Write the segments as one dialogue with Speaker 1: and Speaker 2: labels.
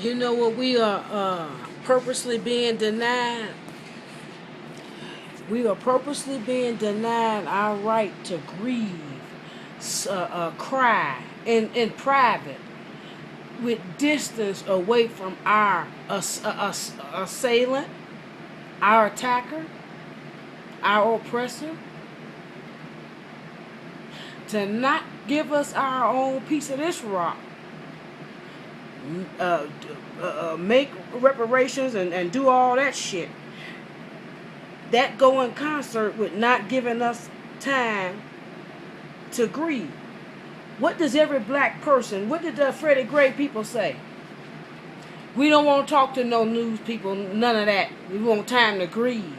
Speaker 1: You know what we are purposely being denied? We are purposely being denied our right to grieve, cry in private, with distance away from our assailant, our attacker, our oppressor, to not give us our own piece of this rock. Make reparations and do all that shit. That go in concert with not giving us time to grieve. What does every black person, what did the Freddie Gray people say? We don't want to talk to no news people, none of that. We want time to grieve.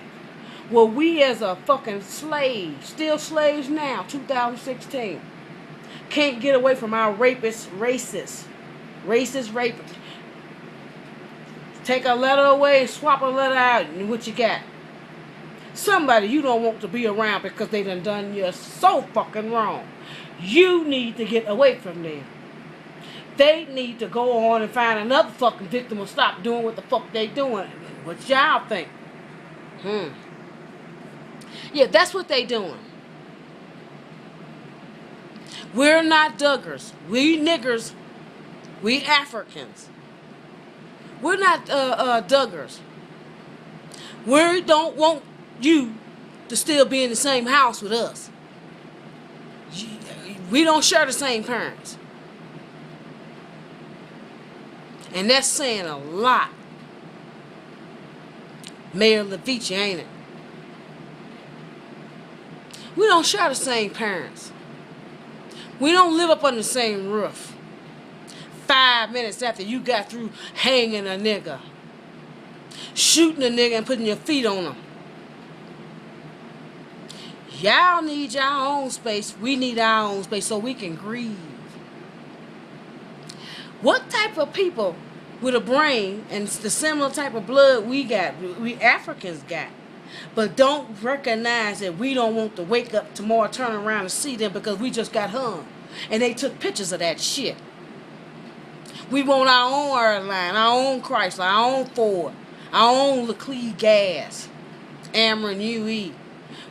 Speaker 1: Well, we as a fucking slave, still slaves now, 2016, can't get away from our racist. Take a letter away and swap a letter out, and what you got? Somebody you don't want to be around because they done you so fucking wrong. You need to get away from them. They need to go on and find another fucking victim and stop doing what the fuck they doing. What y'all think? Yeah, that's what they doing. We're not Duggars. We niggers. We Africans. We're not Duggars. We don't want you to still be in the same house with us. We don't share the same parents. And that's saying a lot. Mayor LaVici, ain't it? We don't share the same parents. We don't live up under the same roof. 5 minutes after you got through hanging a nigga, shooting a nigga and putting your feet on him. Y'all need y'all own space. We need our own space so we can grieve. What type of people with a brain and the similar type of blood we Africans got, but don't recognize that we don't want to wake up tomorrow, turn around and see them because we just got hung and they took pictures of that shit. We want our own airline, our own Chrysler, our own Ford, our own Leclerc gas, Ameren UE.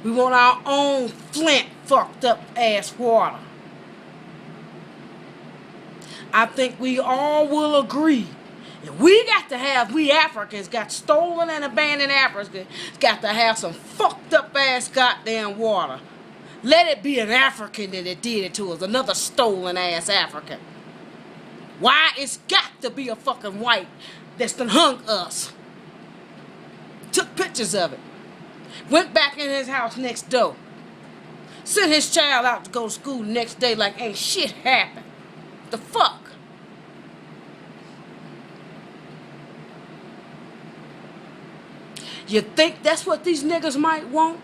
Speaker 1: We want our own Flint fucked up ass water. I think we all will agree. We Africans got stolen and abandoned Africans, got to have some fucked up ass goddamn water. Let it be an African that it did it to us, another stolen ass African. Why it's got to be a fucking white that's done hung us. Took pictures of it. Went back in his house next door. Sent his child out to go to school the next day like ain't shit happened. The fuck? You think that's what these niggas might want?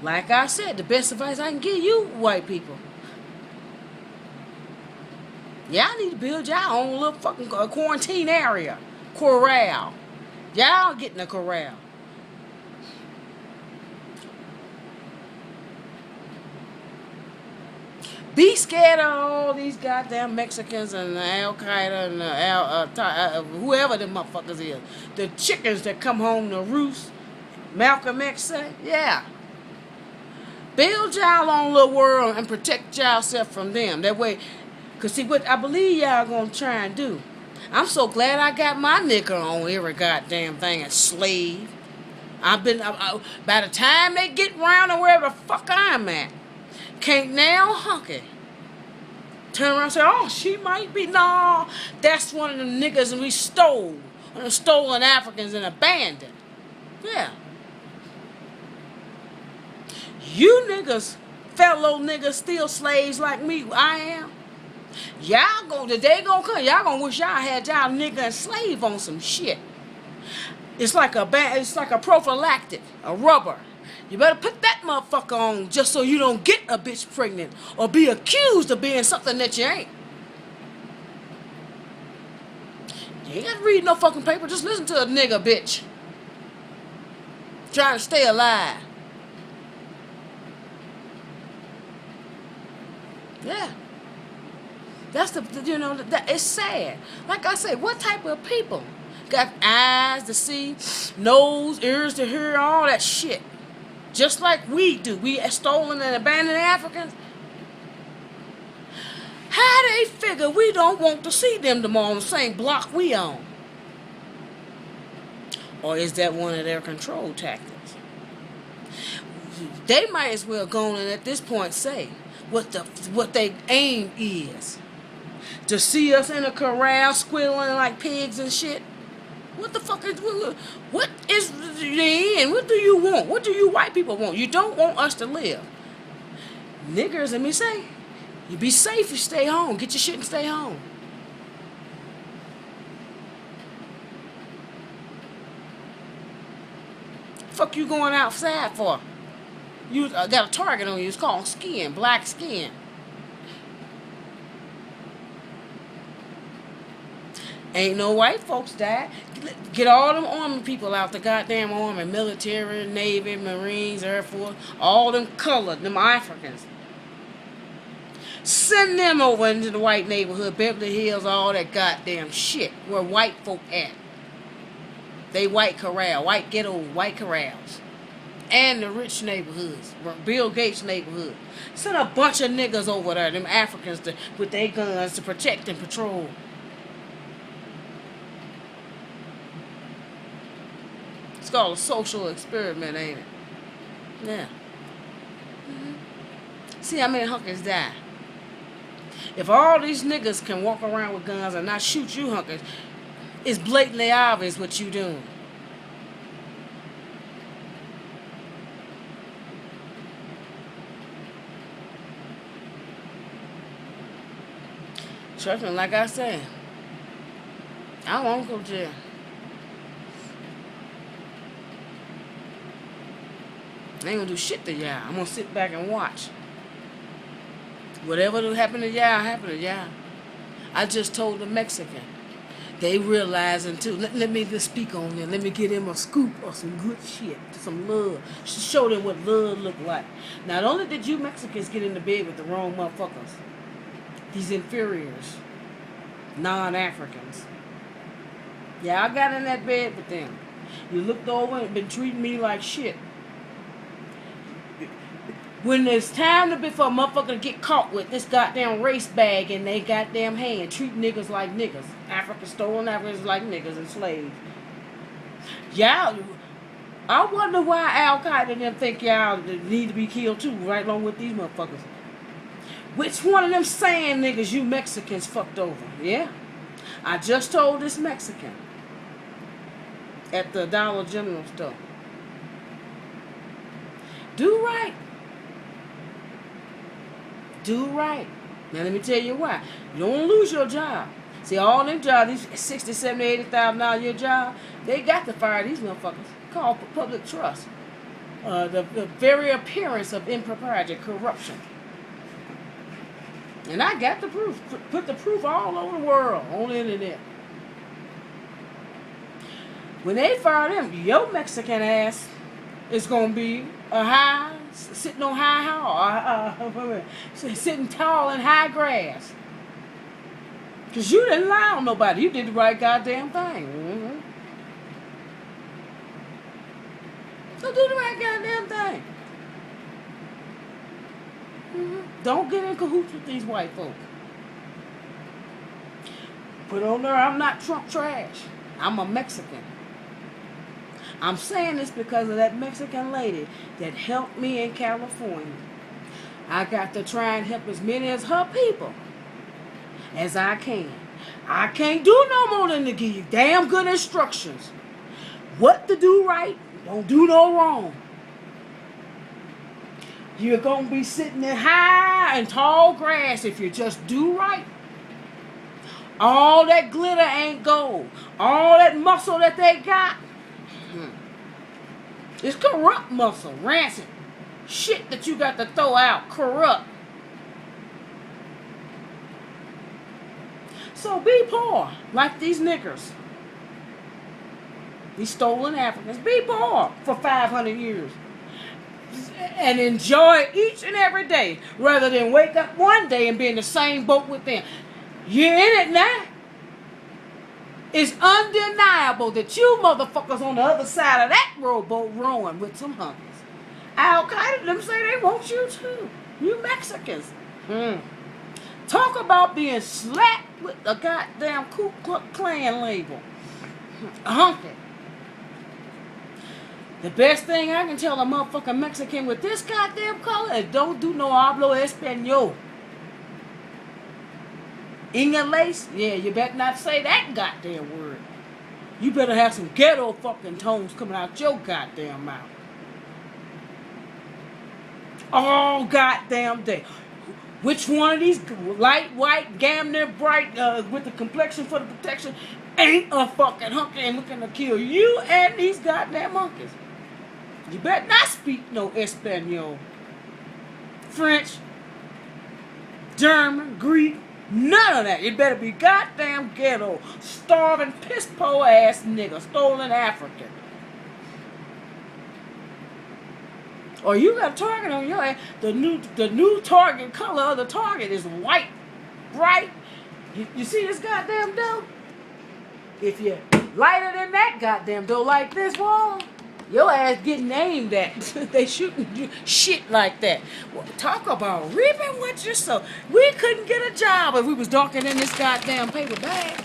Speaker 1: Like I said, the best advice I can give you, white people. Y'all need to build y'all own little fucking quarantine area. Corral. Y'all get in a corral. Be scared of all these goddamn Mexicans and Al Qaeda and whoever them motherfuckers is. The chickens that come home to roost. Malcolm X said, yeah. Build y'all own little world and protect yourself from them. That way, because see what I believe y'all gonna try and do. I'm so glad I got my nigga on every goddamn thing as slave. By the time they get around to wherever the fuck I'm at, can't now hunky. Turn around and say, oh, she might be. No, that's one of the niggas and we stole. One of the stolen Africans and abandoned. Yeah. You niggas, fellow niggas, still slaves like me, I am. The day gonna come, y'all gonna wish y'all had y'all nigga and slave on some shit. It's like a prophylactic, a rubber. You better put that motherfucker on just so you don't get a bitch pregnant or be accused of being something that you ain't. You ain't got to read no fucking paper. Just listen to a nigga bitch trying to stay alive. Yeah. That's that it's sad. Like I say, what type of people got eyes to see, nose, ears to hear, all that shit? Just like we do. We stolen and abandoned Africans. How they figure we don't want to see them tomorrow on the same block we on? Or is that one of their control tactics? They might as well go on and at this point say what they aim is. To see us in a corral squealing like pigs and shit. What the fuck is the end? What do you want? What do you white people want? You don't want us to live. Niggers, let me say, you be safe if you stay home. Get your shit and stay home. Fuck you going outside for? You got a target on you. It's called skin, black skin. Ain't no white folks died. Get all them army people out, the goddamn army, military, Navy, Marines, Air Force, all them colored, them Africans. Send them over into the white neighborhood, Beverly Hills, all that goddamn shit. Where white folk at. They white corral, white ghetto, white corrals. And the rich neighborhoods, Bill Gates neighborhood. Send a bunch of niggas over there, them Africans, with their guns to protect and patrol. It's called a social experiment, ain't it? Yeah. See how many hunkers die. If all these niggas can walk around with guns and not shoot you hunkers, it's blatantly obvious what you doing. Trust me, like I said, I won't go to jail. I ain't gonna do shit to y'all. I'm gonna sit back and watch. Whatever happened to y'all, happened to y'all. I just told the Mexican. They realizing too. Let me just speak on them. Let me give them a scoop of some good shit, some love. Show them what love look like. Not only did you Mexicans get into bed with the wrong motherfuckers, these inferiors, non-Africans. Yeah, I got in that bed with them. You looked over and been treating me like shit. When it's time for a motherfucker to get caught with this goddamn race bag in their goddamn hand, treat niggas like niggas. Africa stolen Africans like niggas and slaves. Y'all, I wonder why Al Qaeda and them think y'all need to be killed too, right along with these motherfuckers. Which one of them saying niggas you Mexicans fucked over? Yeah. I just told this Mexican at the Dollar General store. Do right. Do right. Now let me tell you why. You don't lose your job. See, all them jobs, these $60,000, $70,000, $80,000 a year job, they got to fire these motherfuckers. Called public trust. The very appearance of impropriety, corruption. And I got the proof. Put the proof all over the world, on the internet. When they fire them, your Mexican ass is going to be a high, sitting on high, sitting tall in high grass. Because you didn't lie on nobody. You did the right goddamn thing. Mm-hmm. So do the right goddamn thing. Mm-hmm. Don't get in cahoots with these white folk. Put on there, I'm not Trump trash. I'm a Mexican. I'm saying this because of that Mexican lady that helped me in California. I got to try and help as many of her people as I can. I can't do no more than to give you damn good instructions. What to do right, don't do no wrong. You're going to be sitting in high and tall grass if you just do right. All that glitter ain't gold. All that muscle that they got, it's corrupt muscle, rancid. Shit that you got to throw out, corrupt. So be poor, like these niggers. These stolen Africans. Be poor for 500 years. And enjoy each and every day, rather than wake up one day and be in the same boat with them. You're in it now. It's undeniable that you motherfuckers on the other side of that rowboat rowing with some hunkies. Al Qaeda, them say they want you too. You Mexicans. Talk about being slapped with a goddamn Ku Klux Klan label. A hunky. The best thing I can tell a motherfucking Mexican with this goddamn color is don't do no hablo español. Inglés? Yeah, you better not say that goddamn word. You better have some ghetto fucking tones coming out your goddamn mouth. All goddamn day. Which one of these light white, damn near bright, with the complexion for the protection, ain't a fucking hunky and looking to kill you and these goddamn monkeys? You better not speak no Espanol, French, German, Greek, none of that. You better be goddamn ghetto, starving, piss-poor ass nigga, stolen African. Or you got a target on your ass. The new target color of the target is white, bright. You see this goddamn dough? If you lighter than that goddamn dough like this wall, your ass getting aimed at. They shooting you shit like that. Well, talk about reaping what you sow. We couldn't get a job if we was darker than this goddamn paper bag.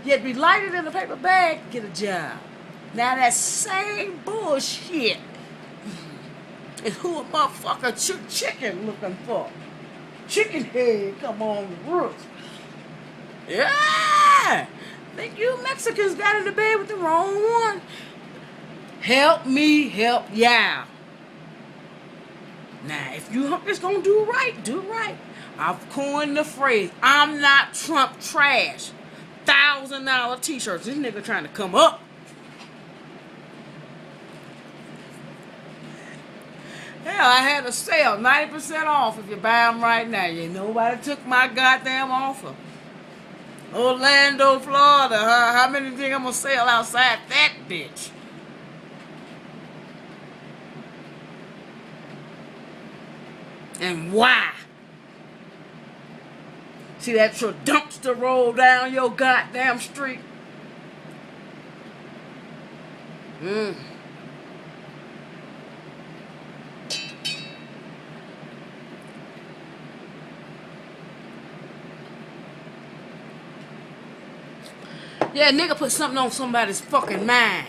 Speaker 1: You'd be lighter than a paper bag to get a job. Now that same bullshit is who a motherfucker chicken looking for. Chicken head come on the roof. Yeah! Think you Mexicans got into bed with the wrong one. Help me help y'all. Now, if you is gonna do right, do right. I've coined the phrase, I'm not Trump trash. $1,000 t-shirts. This nigga trying to come up. Hell, I had a sale, 90% off if you buy them right now. Yeah, nobody took my goddamn offer. Orlando, Florida, huh? How many think I'm gonna sell outside that bitch? And why? See that your dumpster roll down your goddamn street? Yeah, nigga put something on somebody's fucking mind.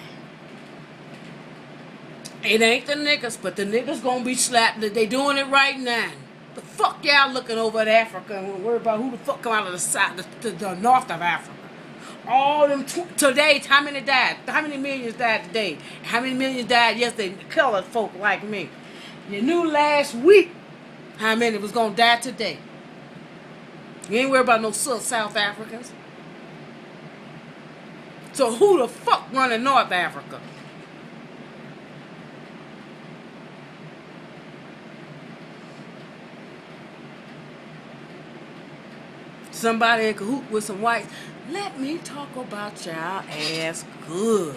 Speaker 1: It ain't the niggas, but the niggas gonna be slapped. They doing it right now. The fuck y'all looking over at Africa and worry about who the fuck come out of the side, the north of Africa? All them today, how many died? How many millions died today? How many millions died yesterday? Colored folk like me. You knew last week how many was gonna die today. You ain't worried about no South Africans. So who the fuck running North Africa? Somebody in cahoot with some whites. Let me talk about y'all ass good.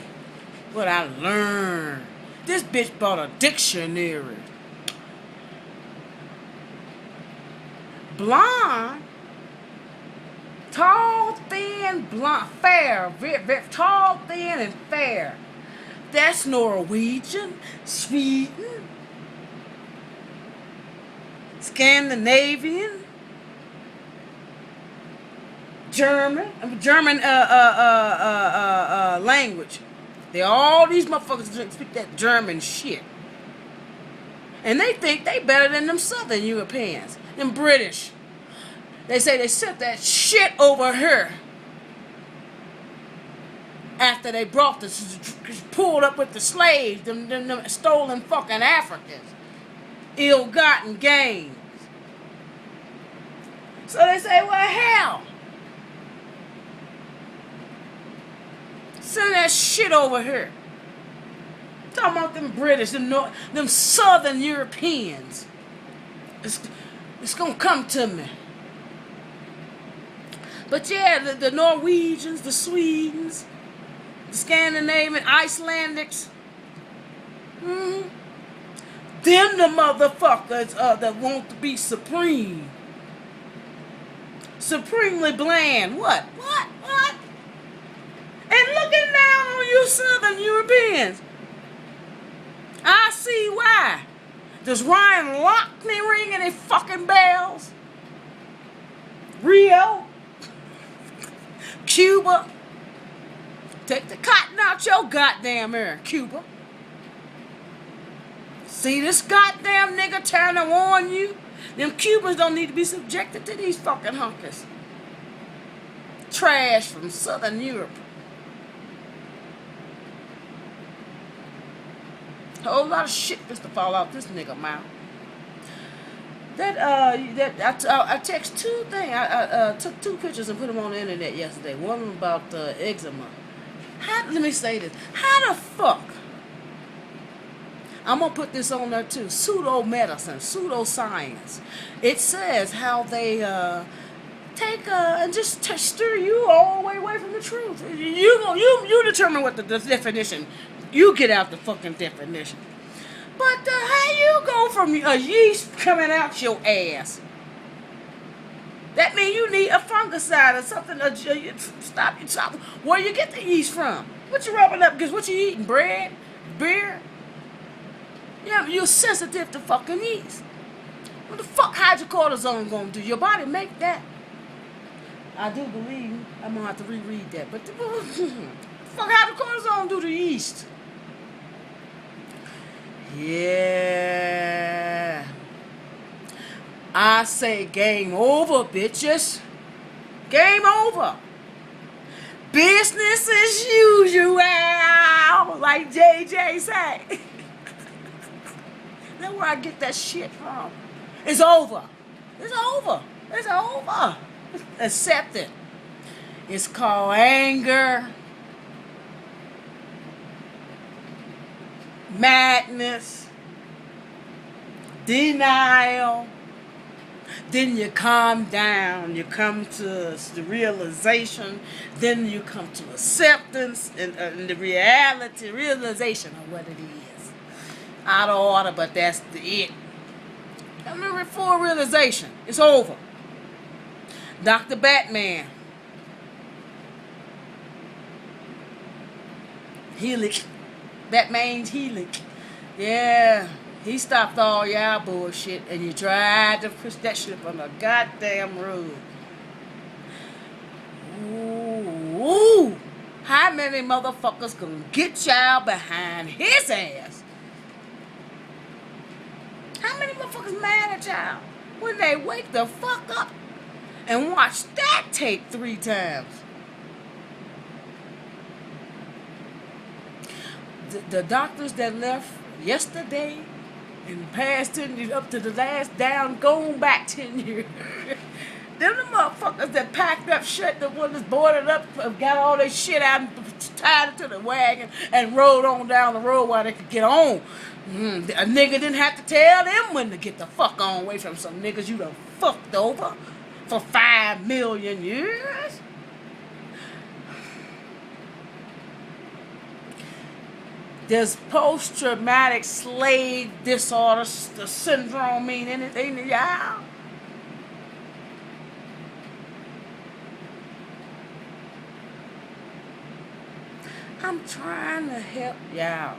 Speaker 1: What I learned. This bitch bought a dictionary. Blonde. Tall, thin, blonde, fair. Very tall, thin, and fair. That's Norwegian, Sweden, Scandinavian, German language. All these motherfuckers speak that German shit. And they think they better than them Southern Europeans, them British. They say they sent that shit over here after they brought pulled up with the slaves, them stolen fucking Africans, ill-gotten gains. So they say, well, hell, send that shit over here. Talking about them British, them Southern Europeans. It's gonna come to me. But yeah, the Norwegians, the Swedes, the Scandinavian, Icelandics, them the motherfuckers that want to be supreme. supremely bland. What? And looking down on you Southern Europeans. I see why. Does Ryan Lochte ring any fucking bells? Rio? Cuba? Take the cotton out your goddamn ear, Cuba. See this goddamn nigga trying to warn you? Them Cubans don't need to be subjected to these fucking hunkers. Trash from Southern Europe. Whole lot of shit just to fall out this nigga mouth. I text two things. I took two pictures and put them on the internet yesterday. One about eczema. Let me say this. How the fuck? I'm gonna put this on there too. Pseudo-medicine, pseudo-science. It says how they take and just steer you all the way away from the truth. You determine what the definition. You get out the fucking definition. But how you go from a yeast coming out your ass? That means you need a fungicide or something to stop. Where you get the yeast from? What you rubbing up? Because what you eating? Bread? Beer? Yeah, you're sensitive to fucking yeast. What the fuck hydrocortisone gonna do? Your body make that. I do believe I'm gonna have to reread that. But the fuck hydrocortisone do to yeast? Yeah. I say game over, bitches. Game over. Business as usual, like JJ say. That's where I get that shit from. It's over. It's over. It's over. Accept it. It's called anger, madness, denial. Then you calm down. You come to the realization. Then you come to acceptance and the realization of what it is. Out of order, but that's it. I'm looking for realization. It's over. Dr. Batman. Helix. Batman's Helix. Yeah. He stopped all y'all bullshit and you tried to push that shit on the goddamn road. Ooh. How many motherfuckers gonna get y'all behind his ass? How many motherfuckers mad at y'all when they wake the fuck up and watch that tape 3 times? The doctors that left yesterday and past 10 years up to the last down, going back 10 years. Them the motherfuckers that packed up shit, the one that's boarded up, got all their shit out and tied it to the wagon and rode on down the road while they could get on. A nigga didn't have to tell them when to get the fuck on away from some niggas you done fucked over for 5 million years. Does post-traumatic slave disorder, the syndrome, mean anything to y'all? I'm trying to help y'all.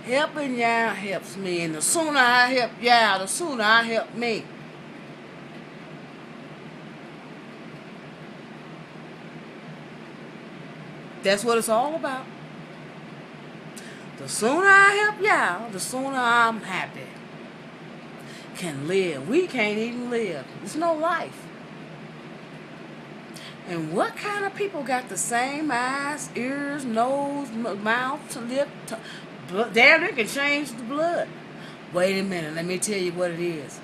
Speaker 1: Helping y'all helps me, and the sooner I help y'all, the sooner I help me. That's what it's all about. The sooner I help y'all, the sooner I'm happy. Can live. We can't even live. There's no life. And what kind of people got the same eyes, ears, nose, mouth, lip, damn, it can change the blood. Wait a minute, let me tell you what it is.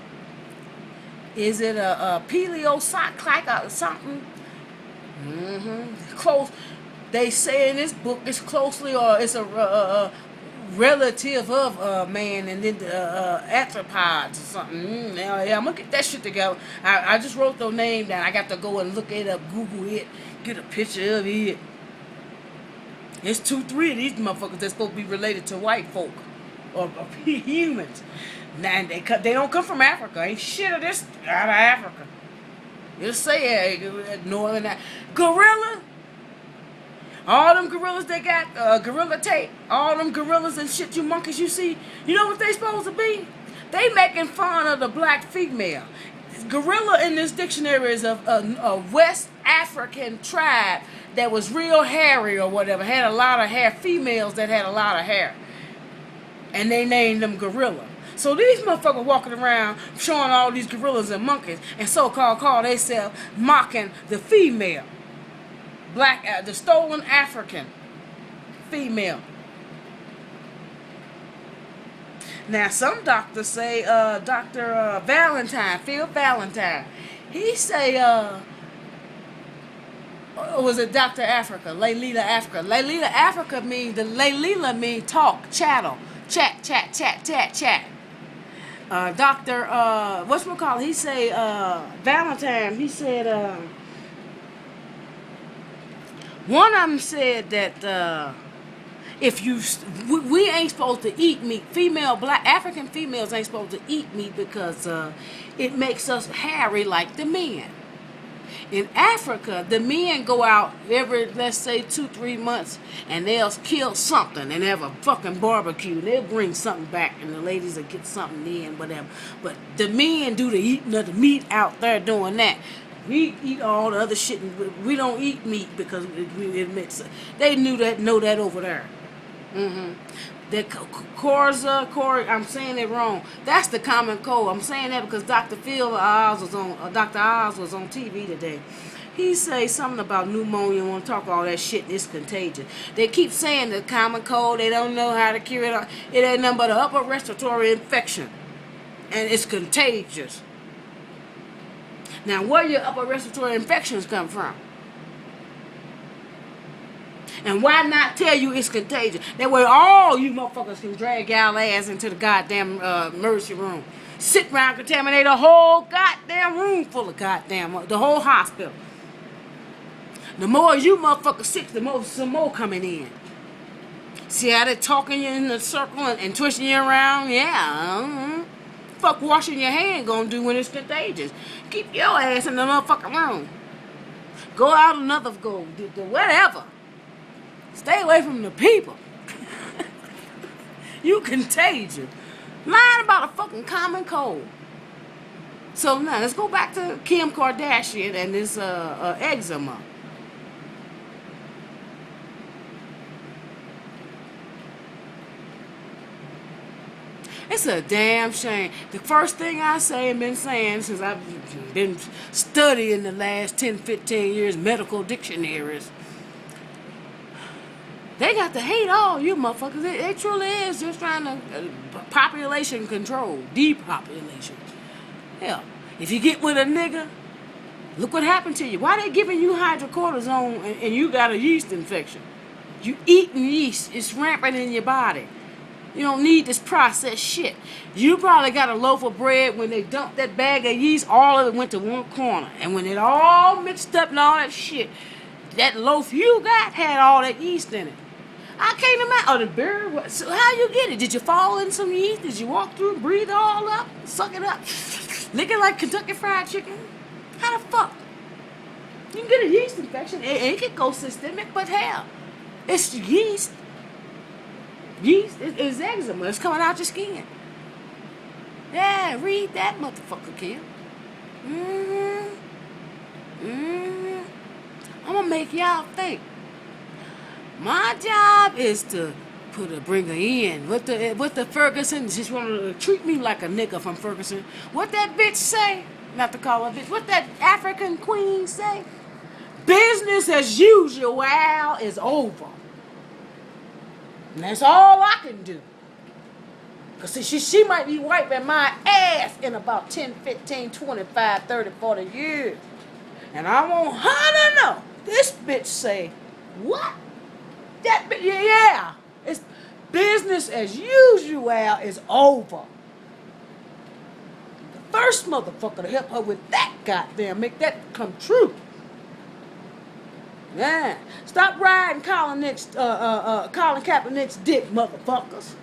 Speaker 1: Is it a paleocyclic or something? Close. They say in this book it's closely, or it's a relative of man, and then arthropods or something. Yeah, I'm gonna get that shit together. I just wrote their name down. I got to go and look it up, Google it, get a picture of it. It's 2-3 of these motherfuckers that's supposed to be related to white folk or humans. Now they don't come from Africa. Ain't shit of this out of Africa. It'll say northern gorilla. All them gorillas they got, gorilla tape. All them gorillas and shit, you monkeys you see. You know what they supposed to be? They making fun of the black female. Gorilla in this dictionary is a West African tribe that was real hairy or whatever. Had a lot of hair. Females that had a lot of hair. And they named them gorilla. So these motherfuckers walking around showing all these gorillas and monkeys and so-called call themselves mocking the female. Black, the stolen African female. Now some doctors say, Dr. Valentine, Phil Valentine, he say, was it Dr. Africa, Lalila Africa? Lalila Africa means, the Lalila means talk, chattel, chat. Dr. Whatchamacallit, he say, Valentine, he said, one of them said that if you, we ain't supposed to eat meat. Black African females ain't supposed to eat meat because it makes us hairy like the men. In Africa, the men go out every, let's say, 2-3 months, and they'll kill something and have a fucking barbecue. They'll bring something back, and the ladies will get something in, whatever. But the men do the eating of the meat out there doing that. We eat all the other shit, and we don't eat meat because it makes. They know that over there. The CORRALS, I'm saying it wrong. That's the common cold. I'm saying that because Dr. Oz was on TV today. He say something about pneumonia. Want to talk all that shit. And it's contagious. They keep saying the common cold. They don't know how to cure it. It ain't nothing but an upper respiratory infection, and it's contagious. Now, where your upper respiratory infections come from? And why not tell you it's contagious? That way all you motherfuckers can drag y'all ass into the goddamn emergency room. Sit around, contaminate a whole goddamn room full of the whole hospital. The more you motherfuckers sick, the more some more coming in. See how they talking you in a circle and twisting you around? Yeah. Fuck washing your hand gonna do when it's contagious. Keep your ass in the motherfucking room. Go out whatever. Stay away from the people. You contagious. Lying about a fucking common cold. So now let's go back to Kim Kardashian and this eczema. It's a damn shame. The first thing I say and been saying since I've been studying the last 10, 15 years medical dictionaries, they got to hate all you motherfuckers. It truly is just trying to population control, depopulation. Hell, if you get with a nigga, look what happened to you. Why they giving you hydrocortisone and you got a yeast infection? You eating yeast. It's rampant in your body. You don't need this processed shit. You probably got a loaf of bread when they dumped that bag of yeast, all of it went to one corner. And when it all mixed up and all that shit, that loaf you got had all that yeast in it. I can't imagine. Oh, the beer? So how you get it? Did you fall in some yeast? Did you walk through, breathe it all up, suck it up, lick it like Kentucky Fried Chicken? How the fuck? You can get a yeast infection. It can go systemic, but hell, it's yeast. Yeast is eczema. It's coming out your skin. Yeah, read that motherfucker, Kim. I'm gonna make y'all think. My job is to bring her in. What the Ferguson just want to treat me like a nigga from Ferguson. What that bitch say? Not to call her bitch. What that African queen say? Business as usual is over. And that's all I can do. Because she might be wiping my ass in about 10, 15, 25, 30, 40 years. And I want her to know. This bitch say, what? That bitch, yeah. It's business as usual is over. The first motherfucker to help her with that goddamn, make that come true. Yeah. Stop riding Colin Kaepernick's dick, motherfuckers.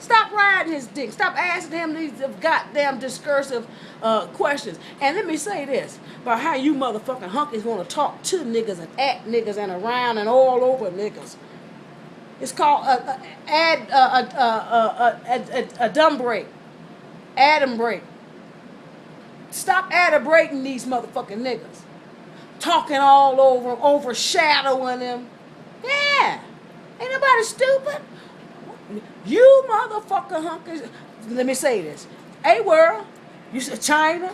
Speaker 1: Stop riding his dick. Stop asking him these goddamn discursive questions. And let me say this about how you motherfucking hunkies want to talk to niggas and at niggas and around and all over niggas. It's called a dumb break. Adam break. Stop Adam breaking these motherfucking niggas. Talking all over, overshadowing them. Yeah. Ain't nobody stupid. You motherfucking hunkies. Let me say this. Hey world, you said China,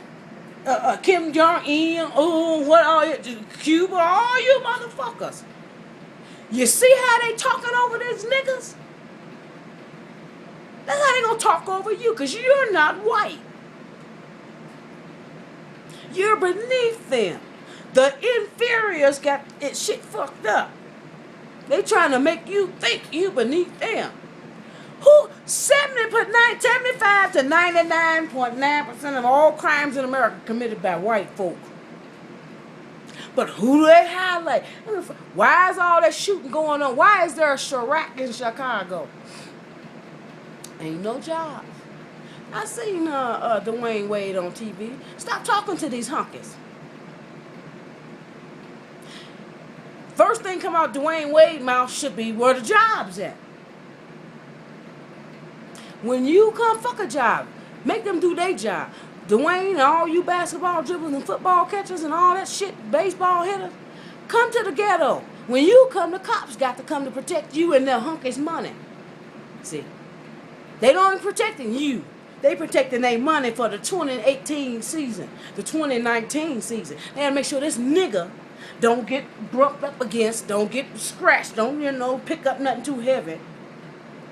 Speaker 1: Kim Jong-un, what all you, Cuba, all you motherfuckers. You see how they talking over these niggas? That's how they gonna talk over you, because you're not white. You're beneath them. The inferiors got it shit fucked up. They trying to make you think you beneath them. Who 75 to 99.9% of all crimes in America committed by white folk. But who do they highlight? Why is all that shooting going on? Why is there a Chirac in Chicago? Ain't no jobs. I seen Dwayne Wade on TV. Stop talking to these hunkies. First thing come out Dwayne Wade's mouth should be where the jobs at. When you come fuck a job, make them do their job. Dwayne and all you basketball dribblers and football catchers and all that shit, baseball hitters, come to the ghetto. When you come, the cops got to come to protect you and their hunkies' money. See, they don't even protecting you. They protecting their money for the 2018 season, the 2019 season. They gotta make sure this nigga don't get bumped up against, don't get scratched, don't, pick up nothing too heavy.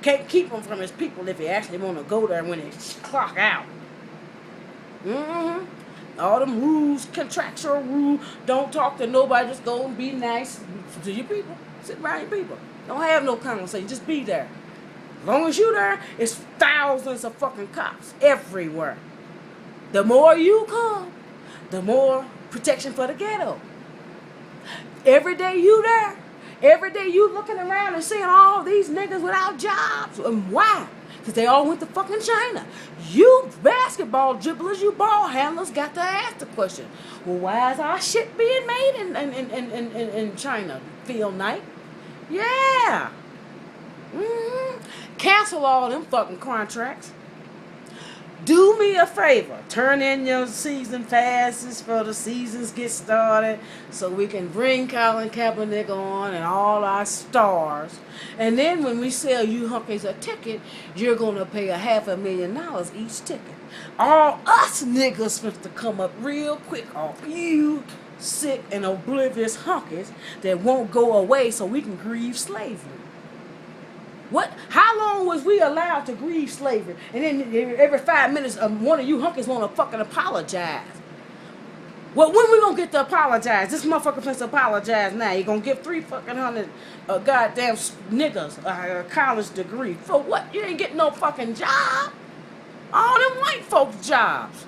Speaker 1: Can't keep him from his people if he actually want to go there when they clock out. All them rules, contractual rules, don't talk to nobody, just go and be nice to your people. Sit around your people. Don't have no conversation, just be there. As long as you there, it's thousands of fucking cops everywhere. The more you come, the more protection for the ghetto. Every day you there, every day you looking around and seeing all these niggas without jobs. And why? Because they all went to fucking China. You basketball dribblers, you ball handlers got to ask the question, well, why is our shit being made in China? Phil Knight? Yeah. Cancel all them fucking contracts. Do me a favor. Turn in your season passes for the seasons get started so we can bring Colin Kaepernick on and all our stars. And then when we sell you hunkies a ticket, you're going to pay $500,000 each ticket. All us niggas supposed to come up real quick off you sick and oblivious hunkies that won't go away so we can grieve slavery. What? How long was we allowed to grieve slavery? And then every 5 minutes, one of you hunkies want to fucking apologize. Well, when we gonna get to apologize? This motherfucker finna apologize now. You gonna give 300 goddamn niggas a college degree for what? You ain't getting no fucking job. All them white folks' jobs.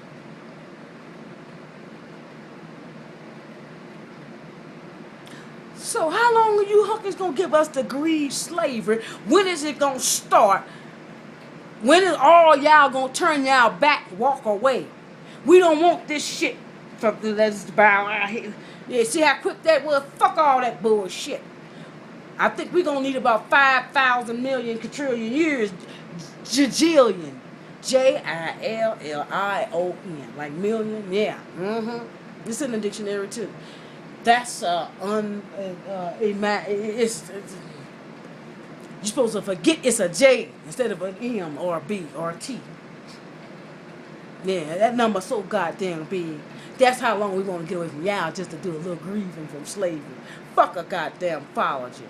Speaker 1: So how long are you hookers gonna give us to grieve slavery? When is it gonna start? When is all y'all gonna turn y'all back, walk away? We don't want this shit from let's bow out here. Yeah, see how quick that was? Fuck all that bullshit. I think we're gonna need about 5,000 million quadrillion years. Jillion. Jillion. Like million? Yeah. It's in the dictionary too. That's it's you're supposed to forget it's a J instead of an M or a B or a T. Yeah, that number's so goddamn big. That's how long we're gonna get away from y'all just to do a little grieving from slavery. Fuck a goddamn apology.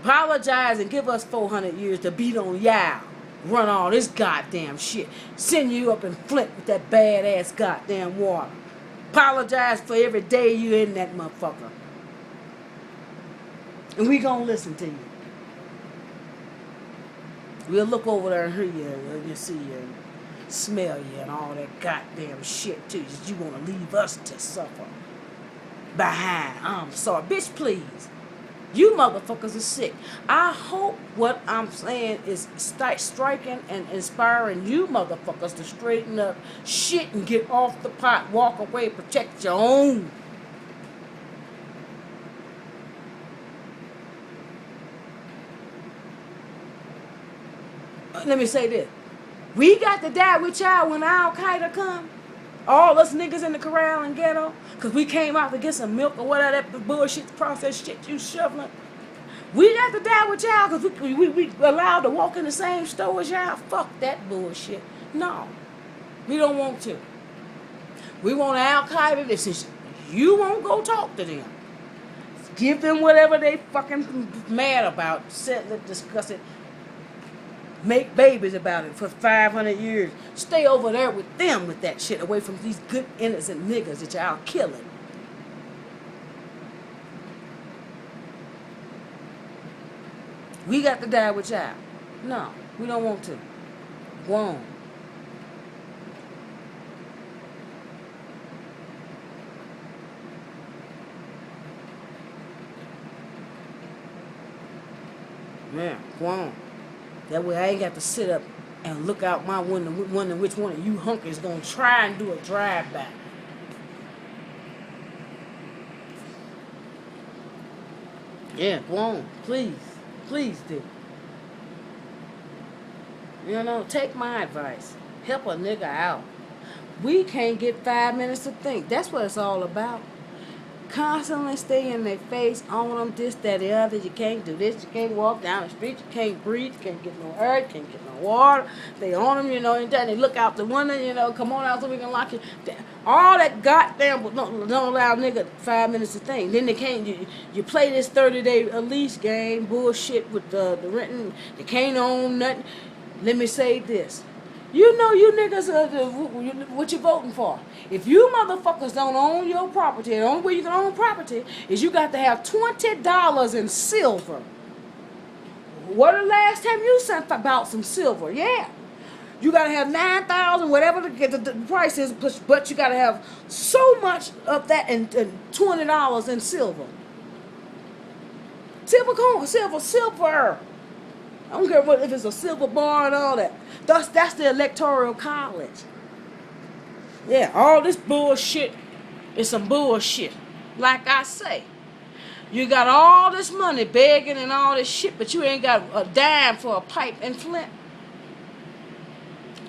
Speaker 1: Apologize and give us 400 years to beat on y'all. Run all this goddamn shit. Send you up in Flint with that badass goddamn water. Apologize for every day you in that motherfucker. And we gonna listen to you. We'll look over there and hear you and see you and smell you and all that goddamn shit too. That you wanna leave us to suffer behind. I'm sorry. Bitch, please. You motherfuckers are sick. I hope what I'm saying is striking and inspiring you motherfuckers to straighten up shit and get off the pot, walk away, protect your own. Let me say this. We got to die with y'all when Al-Qaeda come. All us niggas in the corral and ghetto. Because we came out to get some milk or whatever that bullshit, processed shit you shoveling. We got to die with y'all because we allowed to walk in the same store as y'all. Fuck that bullshit. No. We don't want to. We want Al-Qaeda to, since you won't go talk to them. Give them whatever they fucking mad about. Settle it, discuss it. Make babies about it for 500 years. Stay over there with them with that shit, away from these good innocent niggas that y'all killing. We got to die with y'all. No, we don't want to. Go on. Yeah, go on. That way I ain't got to sit up and look out my window wondering which one of you hunkers gonna try and do a drive-by. Yeah, go on. Please. Please do. You know, take my advice. Help a nigga out. We can't get 5 minutes to think. That's what it's all about. Constantly stay in their face, on them, this, that, the other. You can't do this. You can't walk down the street. You can't breathe. You can't get no air. You can't get no water. They on them, you know, and then they look out the window, you know, come on out so we can lock you. All that goddamn don't allow nigga 5 minutes to think. Then they can't, you play this 30-day lease game, bullshit with the renting. They can't own nothing. Let me say this. You know you niggas what you voting for. If you motherfuckers don't own your property, the only way you can own property is you got to have $20 in silver. What the last time you sent about some silver? Yeah. You got to have 9,000, whatever the price is, but you got to have so much of that and $20 in silver. Silver. I don't care if it's a silver bar and all that. That's the electoral college. Yeah, all this bullshit is some bullshit. Like I say, you got all this money begging and all this shit, but you ain't got a dime for a pipe and flint.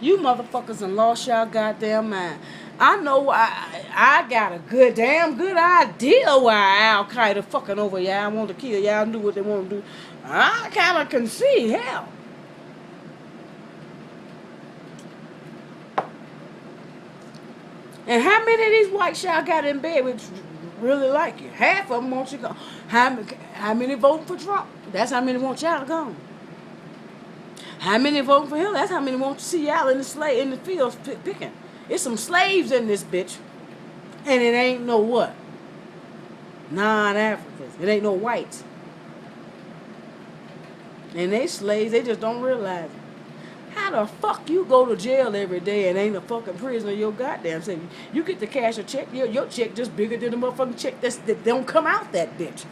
Speaker 1: You motherfuckers done lost y'all goddamn mind. I know I got a damn good idea why Al-Qaeda fucking over y'all, want to kill y'all, do what they want to do. I kind of can see, hell. And how many of these whites y'all got in bed with really like you? Half of them want you gone. How many voting for Trump? That's how many want y'all gone. How many voting for him? That's how many want to see y'all in the fields picking. It's some slaves in this bitch. And it ain't no what? Non-Africans. It ain't no whites. And they slaves, they just don't realize it. How the fuck you go to jail every day and ain't a fucking prisoner your goddamn self? You get to cash a check, your check just bigger than the motherfucking check that don't come out that bitch.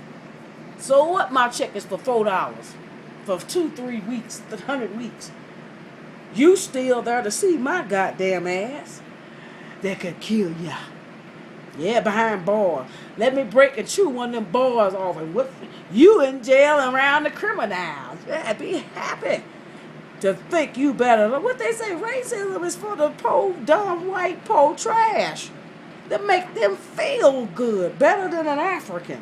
Speaker 1: So what? My check is for $4 for 2-3 weeks, 100 weeks. You still there to see my goddamn ass that could kill ya. Yeah, behind bars. Let me break and chew one of them bars off and what you in jail and around the criminals. Yeah, be happy to think you better. What they say, racism is for the poor, dumb, white, poor trash. To make them feel good, better than an African.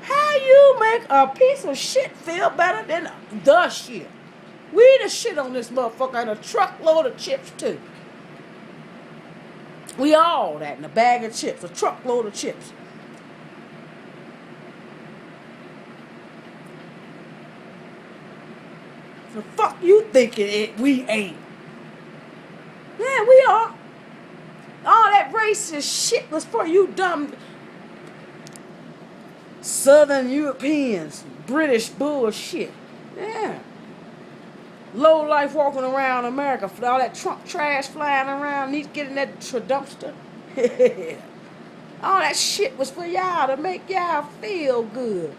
Speaker 1: How you make a piece of shit feel better than the shit? We the shit on this motherfucker and a truckload of chips too. We all that in a bag of chips, a truckload of chips. The fuck you thinking we ain't? Yeah, we are. All that racist shit was for you dumb Southern Europeans, British bullshit. Yeah. Low life walking around America, all that Trump trash flying around, needs to get in that dumpster. All that shit was for y'all to make y'all feel good.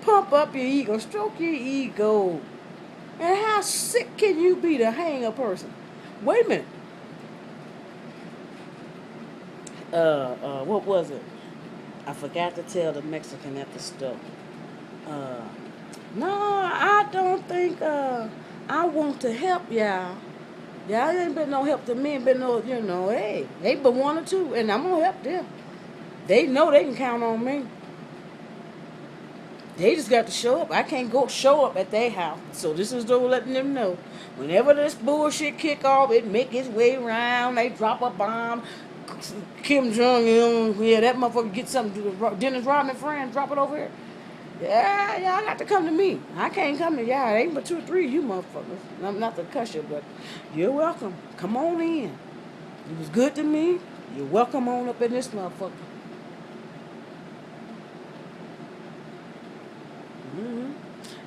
Speaker 1: Pump up your ego. Stroke your ego. And how sick can you be to hang a person? Wait a minute. What was it? I forgot to tell the Mexican at the store. No, I don't think I want to help y'all. Y'all ain't been no help to me. Ain't been no, hey, they been one or two, and I'm gonna help them. They know they can count on me. They just got to show up. I can't go show up at their house. So this is though letting them know. Whenever this bullshit kick off, it make its way around. They drop a bomb. Kim Jong-un, yeah, that motherfucker get something to do. Dennis Rodman friend, drop it over here. Yeah, y'all got to come to me. I can't come to y'all. It ain't but 2 or 3 of you motherfuckers. I'm not to cuss you, but you're welcome. Come on in. It was good to me. You're welcome on up in this motherfucker.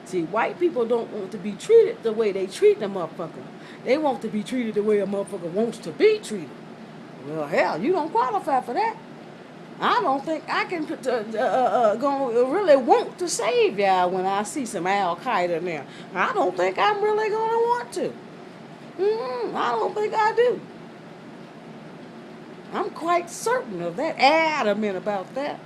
Speaker 1: See, white people don't want to be treated the way they treat the motherfucker. They want to be treated the way a motherfucker wants to be treated. Well, hell, you don't qualify for that. I don't think I can really want to save y'all when I see some Al-Qaeda in there. I don't think I'm really going to want to. I don't think I do. I'm quite certain of that, adamant about that.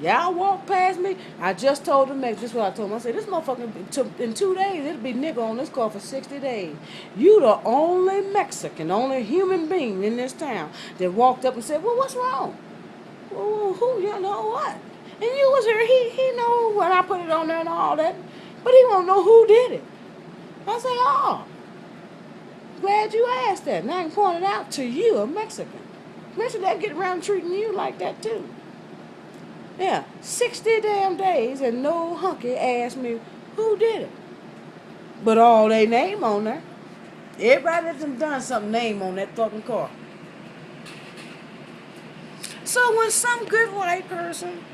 Speaker 1: Y'all walk past me. I just told them, this is what I told them. I said, this motherfucker, in 2 days, it'll be nigga on this car for 60 days. You the only Mexican, only human being in this town that walked up and said, well, what's wrong? Well, who, you know what? And you was here, he know when I put it on there and all that, but he won't know who did it. I say, oh, glad you asked that. And I can point it out to you, a Mexican. Imagine that get around treating you like that, too. Yeah, 60 damn days and no hunky asked me who did it. But all they name on there. Everybody that's done something name on that fucking car. So when some good white person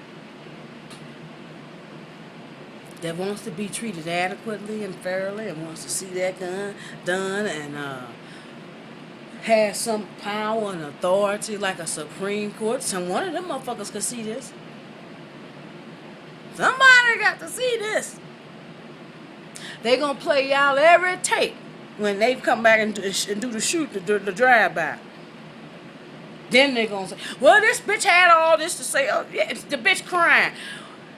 Speaker 1: that wants to be treated adequately and fairly and wants to see that done and has some power and authority like a Supreme Court, one of them motherfuckers could see this. Somebody got to see this. They gonna play y'all every tape when they come back and do the drive-by. Then they gonna say, well, this bitch had all this to say. Oh, yeah, the bitch crying.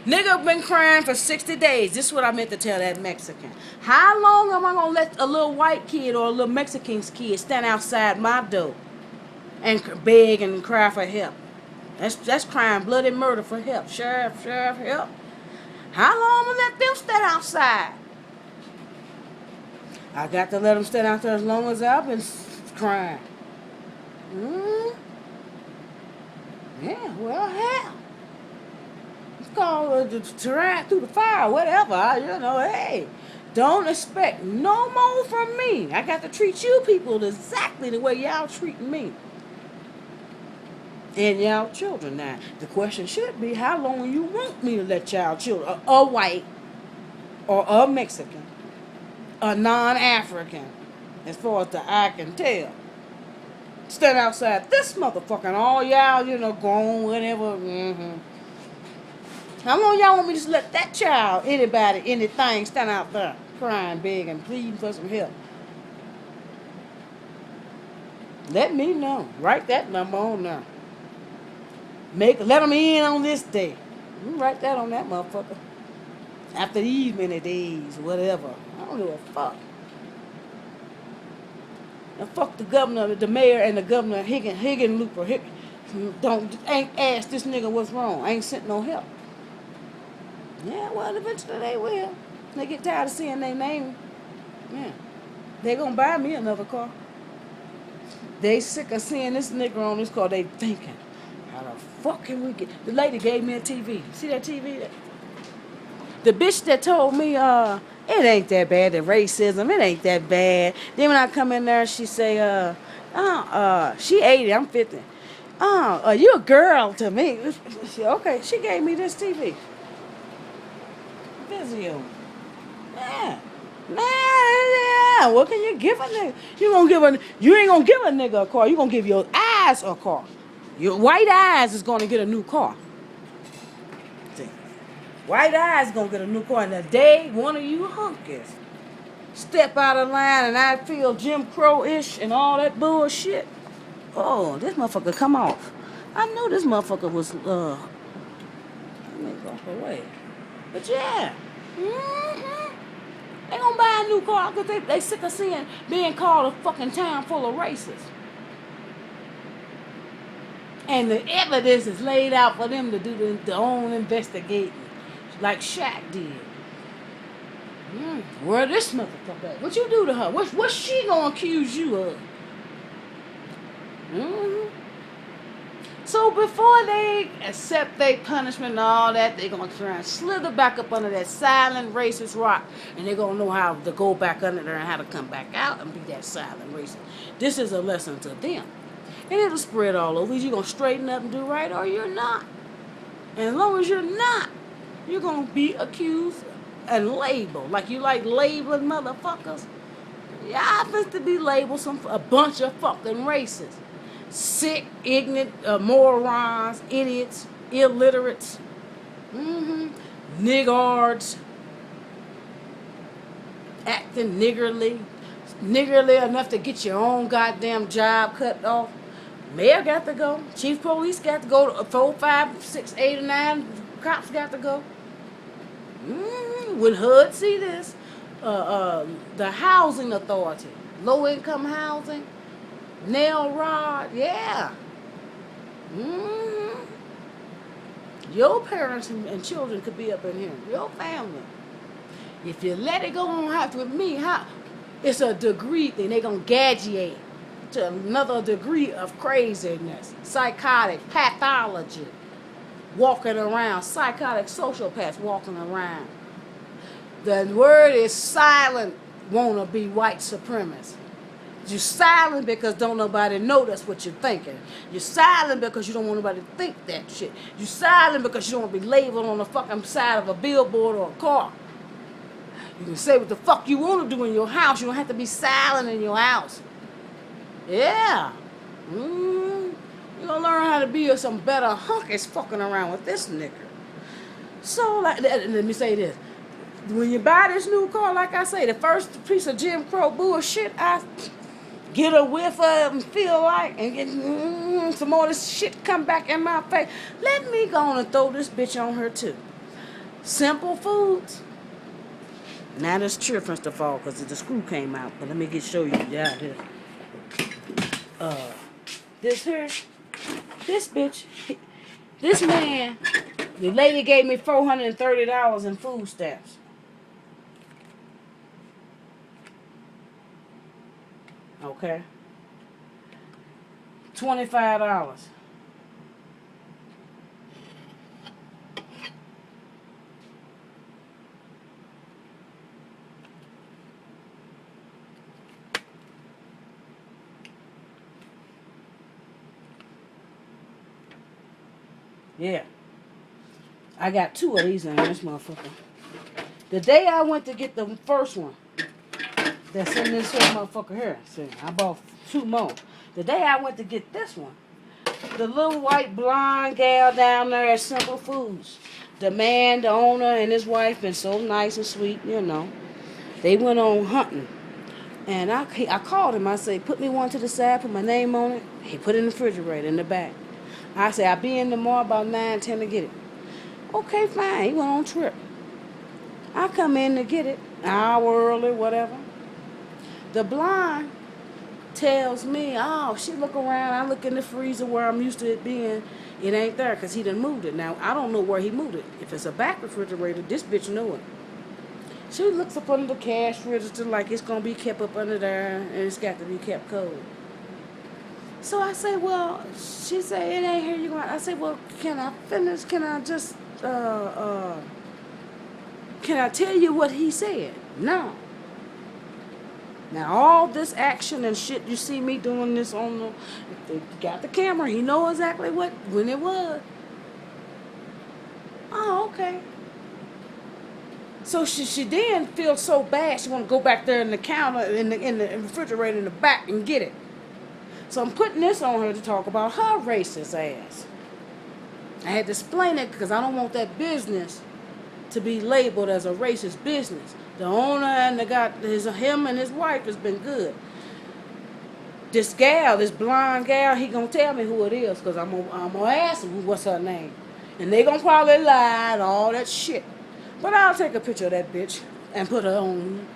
Speaker 1: Nigga been crying for 60 days. This is what I meant to tell that Mexican. How long am I gonna let a little white kid or a little Mexican kid stand outside my door and beg and cry for help? That's crying bloody murder for help. Sheriff, help. How long am I let them stand outside? I got to let them stand out there as long as I've been crying. Yeah, well, hell. It's called to ride through the fire, whatever. Hey, don't expect no more from me. I got to treat you people exactly the way y'all treat me. And y'all children now. The question should be, how long you want me to let y'all children, a white or a Mexican, a non-African, as far as the eye can tell, stand outside this motherfucker and all y'all, grown, whatever. How long y'all want me to just let that child, anybody, anything, stand out there crying, begging, pleading for some help? Let me know. Write that number on there. Let them in on this day. You write that on that motherfucker. After these many days, whatever. I don't give a fuck. And fuck the governor, the mayor, and the governor Higginlooper. Ain't asked this nigga what's wrong. Ain't sent no help. Yeah, well, eventually they will. They get tired of seeing their name. Yeah. They gonna buy me another car. They sick of seeing this nigga on this car. They thinking, how the fuck can we get... The lady gave me a TV. See that TV? The bitch that told me, it ain't that bad, the racism, it ain't that bad. Then when I come in there, she say, she 80, I'm 50. You a girl to me. Okay, she gave me this TV. Vizio. Yeah. Nah, what can you give a nigga? You ain't gonna give a nigga a car. You gonna give your eyes a car. Your white eyes is gonna get a new car. White eyes gonna get a new car. And the day one of you hunkies step out of line and I feel Jim Crow-ish and all that bullshit. Oh, this motherfucker come off. I knew this motherfucker was, let me walk away. But yeah. They gonna buy a new car because they sick of seeing being called a fucking town full of racists. And the evidence is laid out for them to do their own investigating, like Shaq did. Where this motherfucker at? What you do to her? What's she gonna accuse you of? So before they accept their punishment and all that, they're gonna try and slither back up under that silent racist rock, and they're gonna know how to go back under there and how to come back out and be that silent racist. This is a lesson to them. And it'll spread all over. You're going to straighten up and do right, or you're not. And as long as you're not, you're going to be accused and labeled. Like you like labeling motherfuckers. You happens to be labeled a bunch of fucking racists. Sick, ignorant, morons, idiots, illiterates, niggards, acting niggerly enough to get your own goddamn job cut off. Mayor got to go. Chief police got to go. 4, 5, 6, 8, and 9 cops got to go. When HUD see this, the housing authority, low income housing, nail rod, yeah. Your parents and children could be up in here. Your family. If you let it go on with me, it's a degree thing. They're going to graduate to another degree of craziness, psychotic, pathology, walking around, psychotic sociopaths walking around. The word is silent, wanna be white supremacist. You're silent because don't nobody know that's what you're thinking. You're silent because you don't want nobody to think that shit. You're silent because you don't want to be labeled on the fucking side of a billboard or a car. You can say what the fuck you want to do in your house. You don't have to be silent in your house. Yeah. You're going to learn how to be some better hunkies fucking around with this nigga. So, like, let me say this. When you buy this new car, like I say, the first piece of Jim Crow bullshit, I get a whiff of and feel like, and get some more of this shit come back in my face. Let me go on and throw this bitch on her too. Simple Foods. Now this true first of all, because the screw came out. But let me show you. Yeah, this. This bitch, this man, the lady gave me $430 in food stamps. Okay. $25. Yeah. I got 2 of these in this motherfucker. The day I went to get the first one, that's in this here motherfucker here. See, I bought 2 more. The day I went to get this one, the little white blonde gal down there at Simple Foods, the man, the owner, and his wife been so nice and sweet, you know. They went on hunting. And I called him. I said, put me one to the side, put my name on it. He put it in the refrigerator in the back. I said, I'll be in tomorrow about 9, 10 to get it. Okay, fine. He went on trip. I come in to get it, an hour early, whatever. The blonde tells me, oh, she look around. I look in the freezer where I'm used to it being. It ain't there because he done moved it. Now, I don't know where he moved it. If it's a back refrigerator, this bitch know it. She looks up under the cash register like it's going to be kept up under there and it's got to be kept cold. So I say, well, she said, it ain't here. You going? I said, well, can I finish? Can I just, can I tell you what he said? No. Now, all this action and shit, you see me doing this on the, they got the camera. He know exactly when it was. Oh, okay. So she then feels so bad, she want to go back there in the counter, in the refrigerator in the back and get it. So I'm putting this on her to talk about her racist ass. I had to explain it because I don't want that business to be labeled as a racist business. The owner and him and his wife has been good. This gal, this blonde gal, he gonna tell me who it is, because I'm gonna ask him what's her name. And they gonna probably lie and all that shit. But I'll take a picture of that bitch and put her on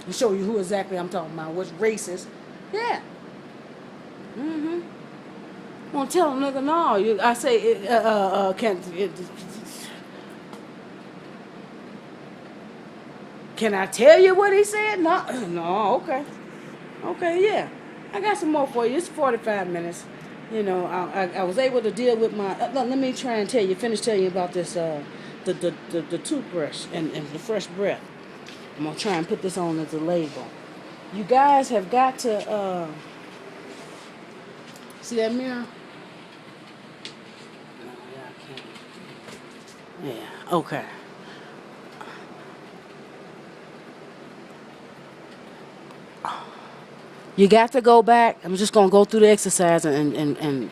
Speaker 1: and show you who exactly I'm talking about. What's racist. Yeah. I'm gonna tell a nigga, no. I say, can I tell you what he said? No. No, okay. Okay, yeah. I got some more for you. It's 45 minutes. You know, I was able to deal with my... let me try and finish telling you about this, the toothbrush and the fresh breath. I'm going to try and put this on as a label. You guys have got to... see that mirror? No, yeah, I can't. Yeah, okay. You got to go back. I'm just going to go through the exercise and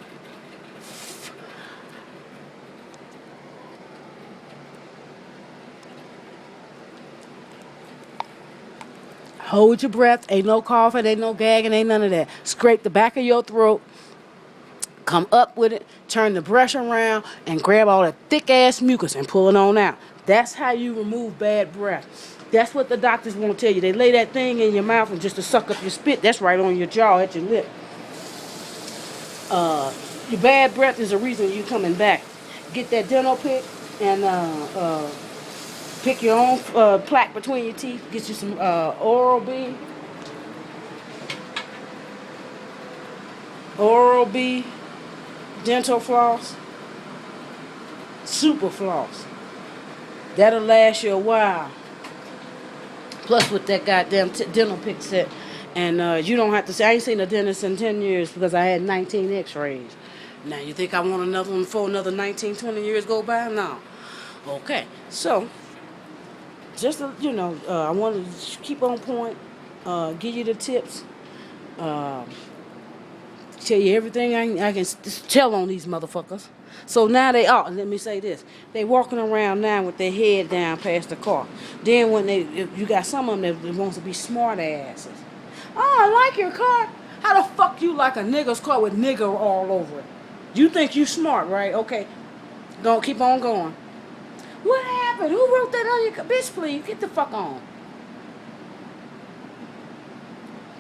Speaker 1: hold your breath. Ain't no coughing, ain't no gagging, ain't none of that. Scrape the back of your throat. Come up with it. Turn the brush around and grab all that thick-ass mucus and pull it on out. That's how you remove bad breath. That's what the doctors won't tell you. They lay that thing in your mouth and just to suck up your spit. That's right on your jaw at your lip. Your bad breath is the reason you're coming back. Get that dental pick and pick your own plaque between your teeth. Get you some Oral-B. Oral-B dental floss. Super floss. That'll last you a while. Plus with that goddamn dental pick set. And you don't have to say, I ain't seen a dentist in 10 years because I had 19 x-rays. Now, you think I want another one before another 19, 20 years go by? No. Okay. So, just, I want to keep on point, give you the tips, tell you everything I can tell on these motherfuckers. So now let me say this. They walking around now with their head down past the car. Then when you got some of them that wants to be smart asses. Oh, I like your car. How the fuck you like a nigger's car with nigger all over it? You think you smart, right? Okay. Don't keep on going. What happened? Who wrote that on your car? Bitch, please, get the fuck on.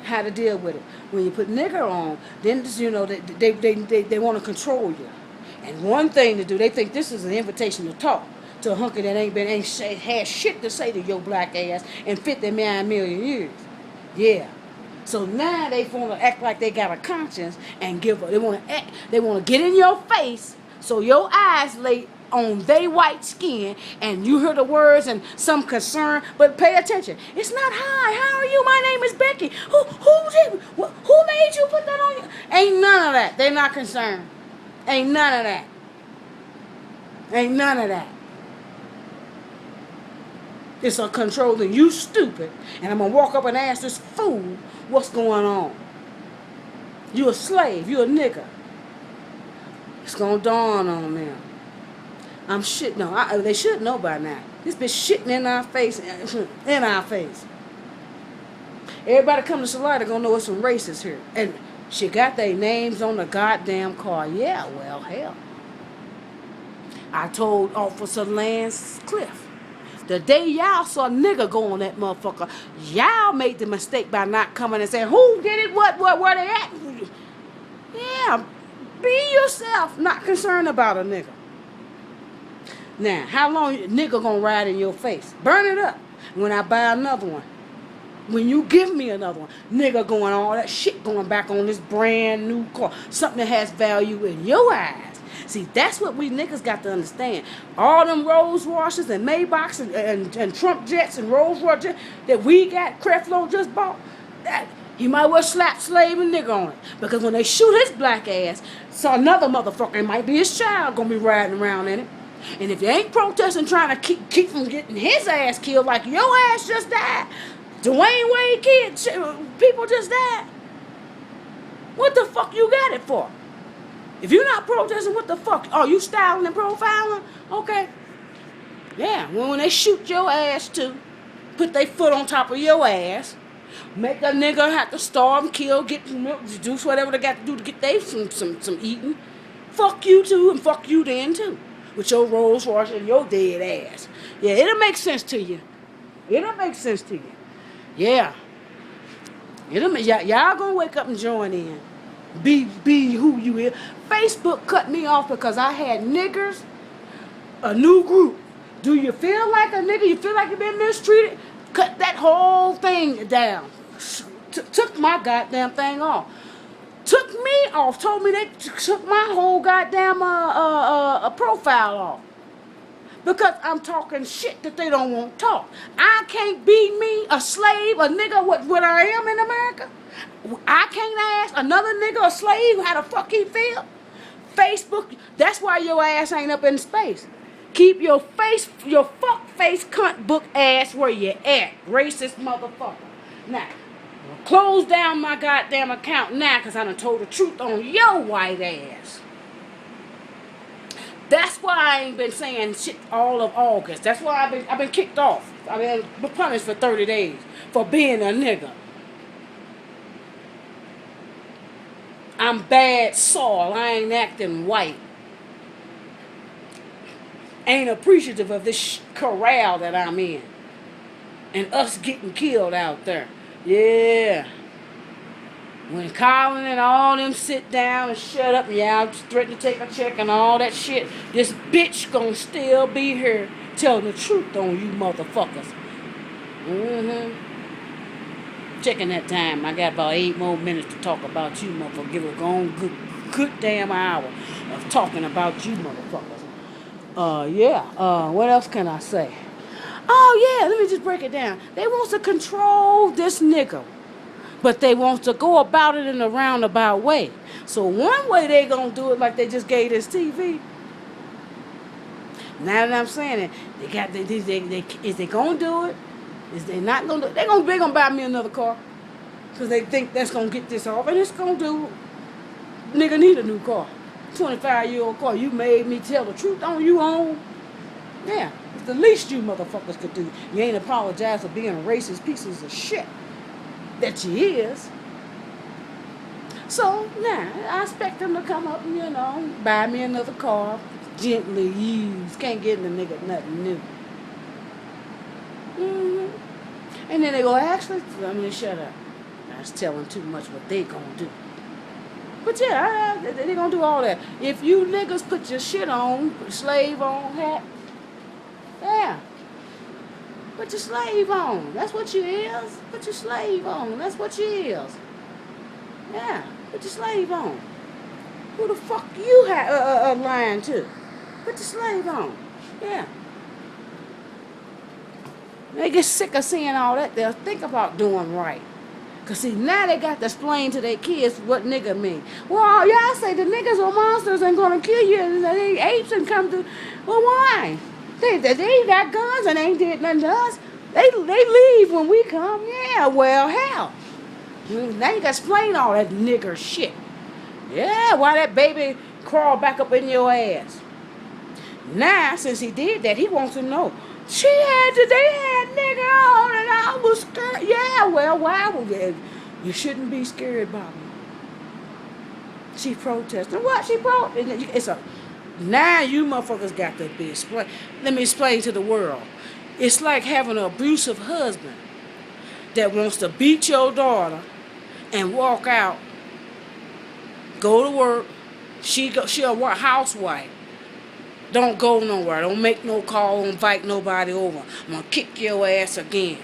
Speaker 1: How to deal with it. When you put nigger on, then they want to control you. And one thing to do, they think this is an invitation to talk to a hunker that ain't had shit to say to your black ass in 59 million years. Yeah. So now they want to act like they got a conscience and they want to get in your face so your eyes lay on they white skin and you hear the words and some concern, but pay attention. It's not hi. How are you? My name is Becky. Who made you put that on you? Ain't none of that. They're not concerned. Ain't none of that. Ain't none of that. It's a controlling. You stupid. And I'm going to walk up and ask this fool what's going on. You a slave. You a nigger. It's going to dawn on them. I'm shit. No, they should know by now. This bitch shitting in our face. In our face. Everybody come to Salida going to know it's some racists here. And she got their names on the goddamn car. Yeah, well, hell. I told Officer Lance Cliff, the day y'all saw a nigga go on that motherfucker, y'all made the mistake by not coming and saying, who did it, what, where they at? Yeah, be yourself, not concerned about a nigga. Now, how long nigga gonna ride in your face? Burn it up when I buy another one. When you give me another one, nigga going all that shit going back on this brand new car. Something that has value in your eyes. See, that's what we niggas got to understand. All them Rolls Royces and Maybachs and Trump jets and Rolls Royce jets that we got, Creflo just bought, that you might well slap slave and nigga on it. Because when they shoot his black ass, so another motherfucker, it might be his child, gonna be riding around in it. And if you ain't protesting trying to keep from getting his ass killed like your ass just died, Dwayne Wade kids, people just died. What the fuck you got it for? If you're not protesting, what the fuck? Oh, you styling and profiling? Okay. Yeah, when they shoot your ass too, put their foot on top of your ass, make a nigga have to starve, kill, get milk, do whatever they got to do to get they some eating. Fuck you too, and fuck you then too, with your Rolls Royce and your dead ass. Yeah, it'll make sense to you. It'll make sense to you. Yeah. Y'all gonna wake up and join in. Be who you is. Facebook cut me off because I had niggers, a new group. Do you feel like a nigga? You feel like you've been mistreated? Cut that whole thing down. Took my goddamn thing off. Took me off. Told me they took my whole goddamn profile off. Because I'm talking shit that they don't want to talk. I can't be me, a slave, a nigga, what I am in America. I can't ask another nigga, a slave, how the fuck he feel. Facebook, that's why your ass ain't up in space. Keep your fuck face cunt book ass where you at, racist motherfucker. Now, close down my goddamn account now because I done told the truth on your white ass. That's why I ain't been saying shit all of August. That's why I've been kicked off. I've been punished for 30 days for being a nigga. I'm bad soil. I ain't acting white. Ain't appreciative of this corral that I'm in. And us getting killed out there. Yeah. When Colin and all them sit down and shut up and y'all threaten to take a check and all that shit, this bitch gonna still be here telling the truth on you motherfuckers. Checking that time. I got about 8 more minutes to talk about you motherfuckers. Give a good damn hour of talking about you motherfuckers. What else can I say? Oh yeah, let me just break it down. They want to control this nigga. But they want to go about it in a roundabout way. So one way they gonna do it like they just gave this TV. Now that I'm saying it, is they gonna do it? Is they not gonna do it? They gonna buy me another car. Cause they think that's gonna get this off. And it's gonna do, nigga need a new car. 25-year-old car. You made me tell the truth on you own. Yeah, it's the least you motherfuckers could do. You ain't apologize for being racist pieces of shit. That you is. So, now, I expect them to come up and, buy me another car. Gently used. Can't get in the nigga nothing new. And then they go, actually, I'm going to shut up. I was telling too much what they gonna do. But yeah, they gonna do all that. If you niggas put your shit on, put slave on hat, yeah. Put your slave on. That's what you is. Put your slave on. That's what you is. Yeah. Put your slave on. Who the fuck you lying to? Put your slave on. Yeah. They get sick of seeing all that. They'll think about doing right. Because see, now they got to explain to their kids what nigga mean. Well, y'all say the niggas are monsters and going to kill you and they apes and come through. Well, why? They got guns and ain't did nothing to us. They leave when we come. Yeah, well, hell. Now you got to explain all that nigger shit. Yeah, why that baby crawl back up in your ass? Now, since he did that, he wants to know. They had nigger on and I was scared. Yeah, well, why would you? You shouldn't be scared, Bobby. She protested. What? She protested. Now you motherfuckers got to be explained. Let me explain to the world. It's like having an abusive husband that wants to beat your daughter and walk out, go to work. She a housewife. Don't go nowhere. Don't make no call. Don't invite nobody over. I'm going to kick your ass again.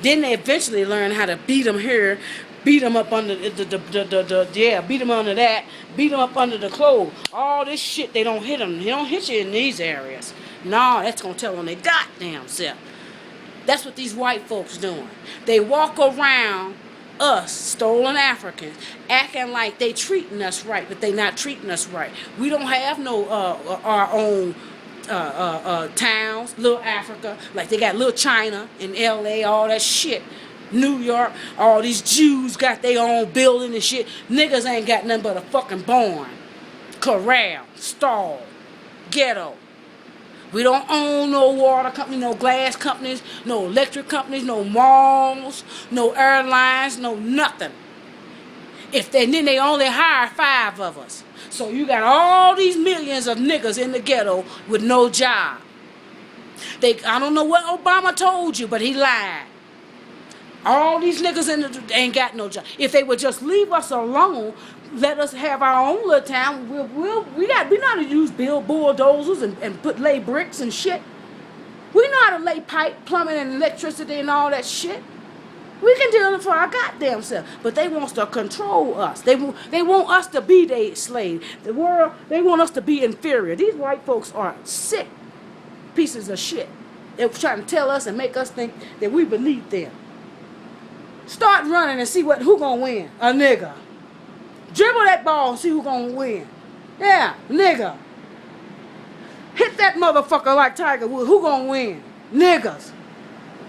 Speaker 1: Then they eventually learn how to beat them here, beat them up under beat them under that, beat them up under the clothes. All this shit, they don't hit them. They don't hit you in these areas. No, that's going to tell them they goddamn self. That's what these white folks doing. They walk around us, stolen Africans, acting like they treating us right, but they not treating us right. We don't have no our own towns, little Africa, like they got little China in LA, all that shit. New York, all these Jews got their own building and shit. Niggas ain't got nothing but a fucking barn, corral, stall, ghetto. We don't own no water company, no glass companies, no electric companies, no malls, no airlines, no nothing. Then they only hire 5 of us. So you got all these millions of niggas in the ghetto with no job. I don't know what Obama told you, but he lied. All these niggas ain't got no job. If they would just leave us alone, let us have our own little town. We know how to use bulldozers and lay bricks and shit. We know how to lay pipe, plumbing, and electricity and all that shit. We can do it for our goddamn self. But they want to control us. They want us to be their slave. The world, they want us to be inferior. These white folks are sick pieces of shit. They're trying to tell us and make us think that we believe them. Start running and see who gonna win. A nigga. Dribble that ball and see who gonna win. Yeah, nigga. Hit that motherfucker like Tiger Woods. Who gonna win? Niggas.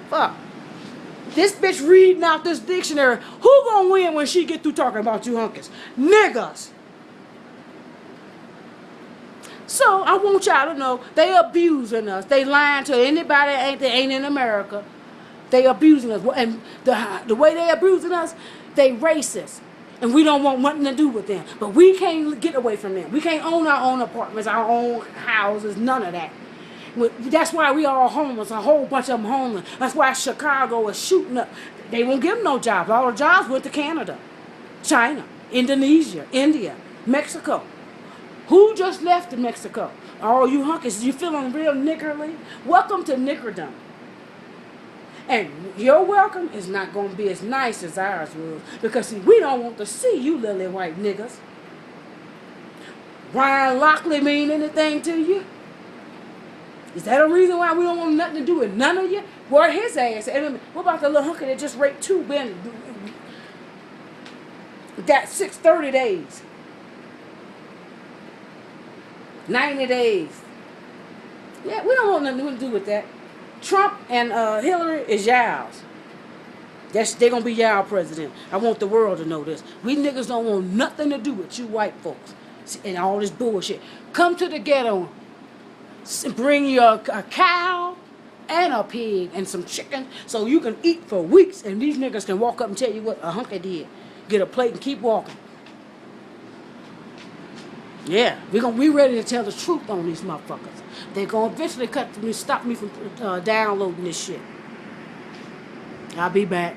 Speaker 1: Fuck. This bitch reading out this dictionary. Who gonna win when she get through talking about you hunkers? Niggas. So I want y'all to know they abusing us. They lying to anybody that ain't in America. They abusing us. And the way they abusing us, they racist. And we don't want nothing to do with them. But we can't get away from them. We can't own our own apartments, our own houses, none of that. That's why we all homeless, a whole bunch of them homeless. That's why Chicago is shooting up. They won't give them no jobs. All the jobs went to Canada, China, Indonesia, India, Mexico. Who just left to Mexico? Oh, you hunkers, you feeling real niggerly? Welcome to niggerdom. And your welcome is not going to be as nice as ours was. Because, see, we don't want to see you lily white niggas. Ryan Lockley mean anything to you? Is that a reason why we don't want nothing to do with none of you? Where his ass? And what about the little hunker that just raped 2 men? Got 30 days. 90 days. Yeah, we don't want nothing to do with that. Trump and Hillary is y'all's. They're going to be y'all president. I want the world to know this. We niggas don't want nothing to do with you white folks and all this bullshit. Come to the ghetto. Bring you a cow and a pig and some chicken so you can eat for weeks. And these niggas can walk up and tell you what a hunker did. Get a plate and keep walking. Yeah, we ready to tell the truth on these motherfuckers. They're going to eventually stop me from downloading this shit. I'll be back.